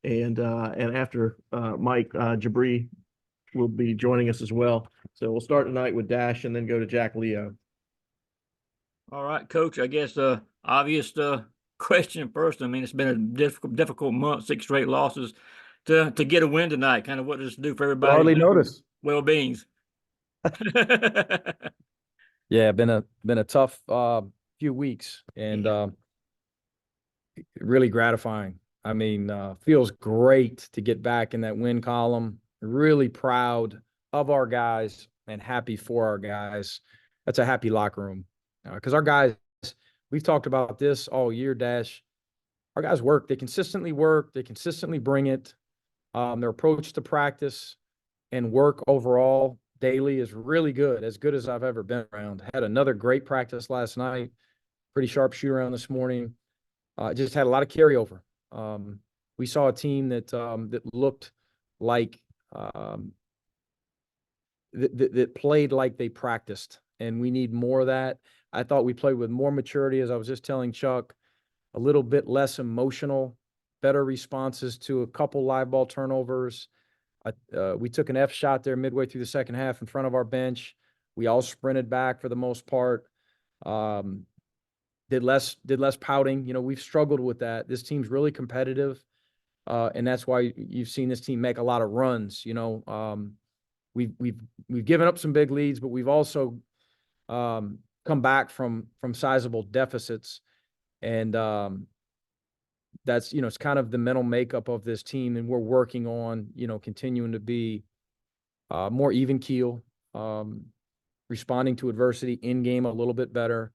and after Mike, Jabri will be joining us as well. So we'll start tonight with Dash and then go to Jack Leo. All right, Coach. I guess obvious question first. I mean, it's been a difficult month, 6 straight losses. To get a win tonight, kind of what does this do for everybody's Hardly notice. well-beings? Yeah, been a tough few weeks, and really gratifying. I mean, feels great to get back in that win column. Really proud of our guys and happy for our guys. That's a happy locker room, because our guys, we've talked about this all year, Dash. Our guys work. They consistently work. They consistently bring it. Their approach to practice and work overall daily is really good, as good as I've ever been around. Had another great practice last night. Pretty sharp shoot around this morning. Just had a lot of carryover. We saw a team that looked like that played like they practiced, and we need more of that. I thought we played with more maturity, as I was just telling Chuck, a little bit less emotional, better responses to a couple live ball turnovers. We took an F shot there midway through the second half in front of our bench. We all sprinted back for the most part. Did less pouting. You know, we've struggled with that. This team's really competitive, and that's why you've seen this team make a lot of runs. You know, we've given up some big leads, but we've also come back from sizable deficits, and that's, you know, it's kind of the mental makeup of this team, and we're working on, you know, continuing to be more even keel, responding to adversity in game a little bit better,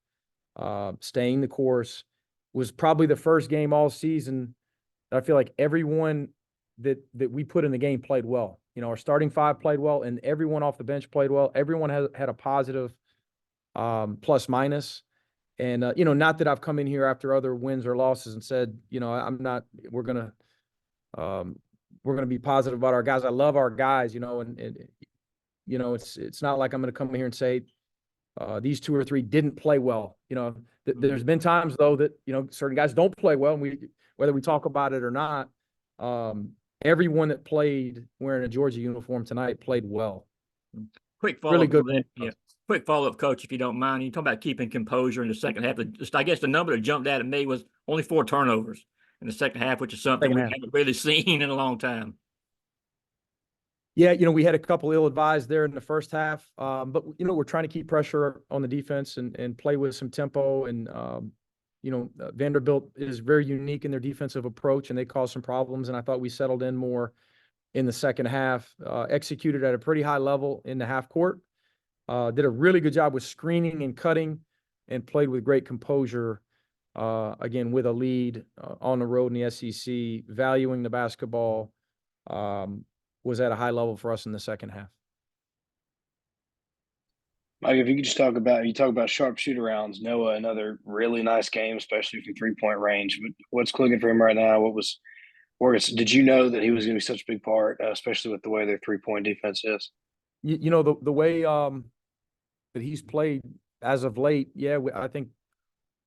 staying the course. Was probably the first game all season that I feel like everyone that we put in the game played well. You know, our starting five played well, and everyone off the bench played well. Everyone had a positive plus minus. And, you know, not that I've come in here after other wins or losses and said, you know, we're going to be positive about our guys. I love our guys, you know, and you know, it's not like I'm going to come here and say these two or three didn't play well. You know, there's been times though that, you know, certain guys don't play well, and whether we talk about it or not, everyone that played wearing a Georgia uniform tonight played well. Quick follow-up. Really good. Yeah. Quick follow-up, Coach, if you don't mind. You talk about keeping composure in the second half. I guess the number that jumped out at me was only 4 turnovers in the second half, which is something we haven't really seen in a long time. Yeah, you know, we had a couple ill-advised there in the first half, but, you know, we're trying to keep pressure on the defense and play with some tempo. And, you know, Vanderbilt is very unique in their defensive approach, and they caused some problems. And I thought we settled in more in the second half, executed at a pretty high level in the half court. Did a really good job with screening and cutting, and played with great composure, again, with a lead on the road in the SEC, valuing the basketball, was at a high level for us in the second half. Mike, if you could just talk about sharp shoot arounds. Noah, another really nice game, especially from 3-point range. What's clicking for him right now? Did you know that he was going to be such a big part, especially with the way their 3-point defense is? You know, the way that he's played as of late, yeah, I think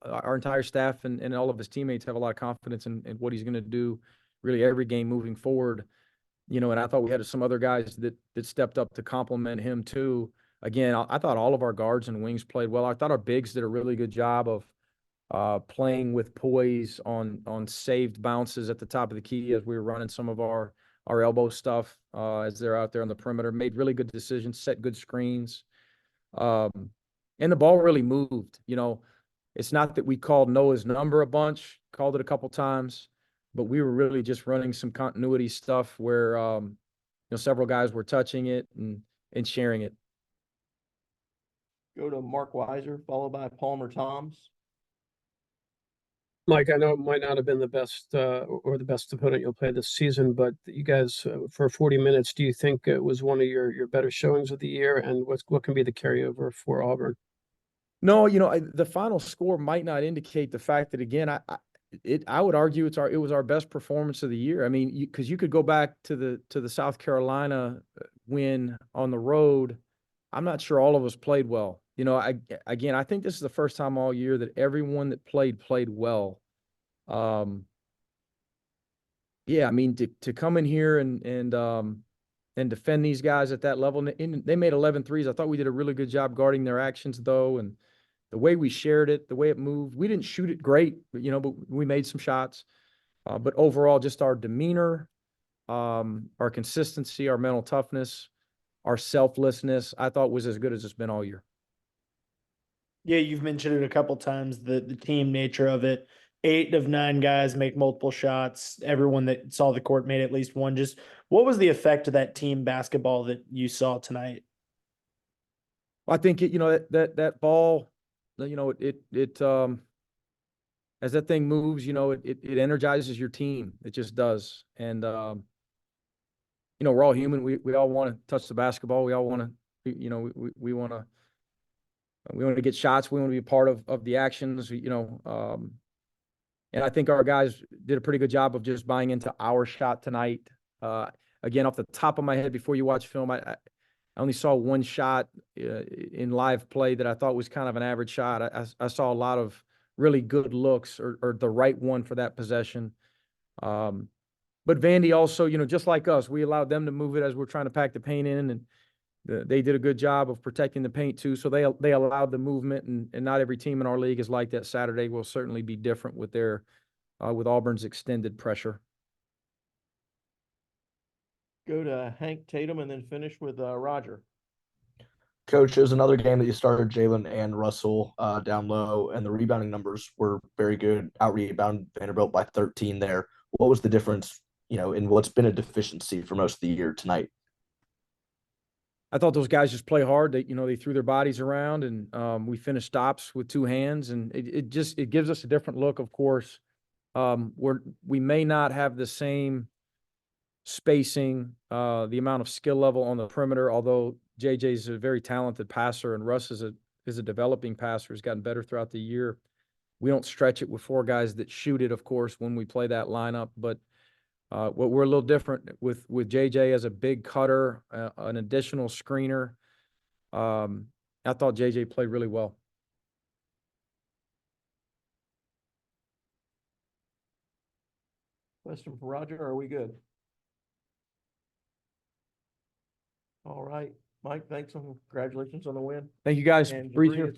our entire staff and all of his teammates have a lot of confidence in what he's going to do really every game moving forward. You know, and I thought we had some other guys that stepped up to complement him too. Again, I thought all of our guards and wings played well. I thought our bigs did a really good job of playing with poise on saved bounces at the top of the key as we were running some of our elbow stuff as they're out there on the perimeter. Made really good decisions, set good screens. And the ball really moved. You know, it's not that we called Noah's number a bunch, called it a couple times, but we were really just running some continuity stuff where, you know, several guys were touching it and sharing it. Go to Mark Weiser, followed by Palmer Toms. Mike, I know it might not have been the best or the best opponent you'll play this season, but you guys, for 40 minutes, do you think it was one of your better showings of the year? And what can be the carryover for Auburn? No, you know, the final score might not indicate the fact that, again, I would argue it was our best performance of the year. I mean, because you could go back to the South Carolina win on the road. I'm not sure all of us played well. You know, I think this is the first time all year that everyone that played well. You Yeah, I mean, to come in here and defend these guys at that level, and they made 11 threes. I thought we did a really good job guarding their actions, though, and the way we shared it, the way it moved. We didn't shoot it great, but we made some shots. But overall, just our demeanor, our consistency, our mental toughness, our selflessness, I thought was as good as it's been all year. Yeah, you've mentioned it a couple times, the team nature of it. 8 of 9 guys make multiple shots. Everyone that saw the court made at least one. Just what was the effect of that team basketball that you saw tonight? I think that ball, as that thing moves, it energizes your team. It just does. And we're all human. We all want to touch the basketball. We all want to, we want to get shots. We want to be a part of the actions. And I think our guys did a pretty good job of just buying into our shot tonight. Again, off the top of my head, before you watch film, I only saw one shot in live play that I thought was kind of an average shot. I saw a lot of really good looks or the right one for that possession. But Vandy also, just like us, we allowed them to move it as we're trying to pack the paint in, and they did a good job of protecting the paint too. So they allowed the movement, and not every team in our league is like that. Saturday will certainly be different with with Auburn's extended pressure. Go to Hank Tatum and then finish with Roger. Coach, it was another game that you started Jalen and Russell down low, and the rebounding numbers were very good. Out-rebound Vanderbilt by 13 there. What was the difference, in what's been a deficiency for most of the year tonight? I thought those guys just play hard. They threw their bodies around, and we finished stops with 2 hands, and it gives us a different look. Of course, we may not have the same spacing, the amount of skill level on the perimeter, although JJ's a very talented passer and Russ is a developing passer, has gotten better throughout the year. We don't stretch it with 4 guys that shoot it, of course, when we play that lineup, but we're a little different with JJ as a big cutter, an additional screener. I thought JJ played really well. Question for Roger, are we good? All right. Mike, thanks and congratulations on the win. Thank you guys. And Breathe Jabri, here. it's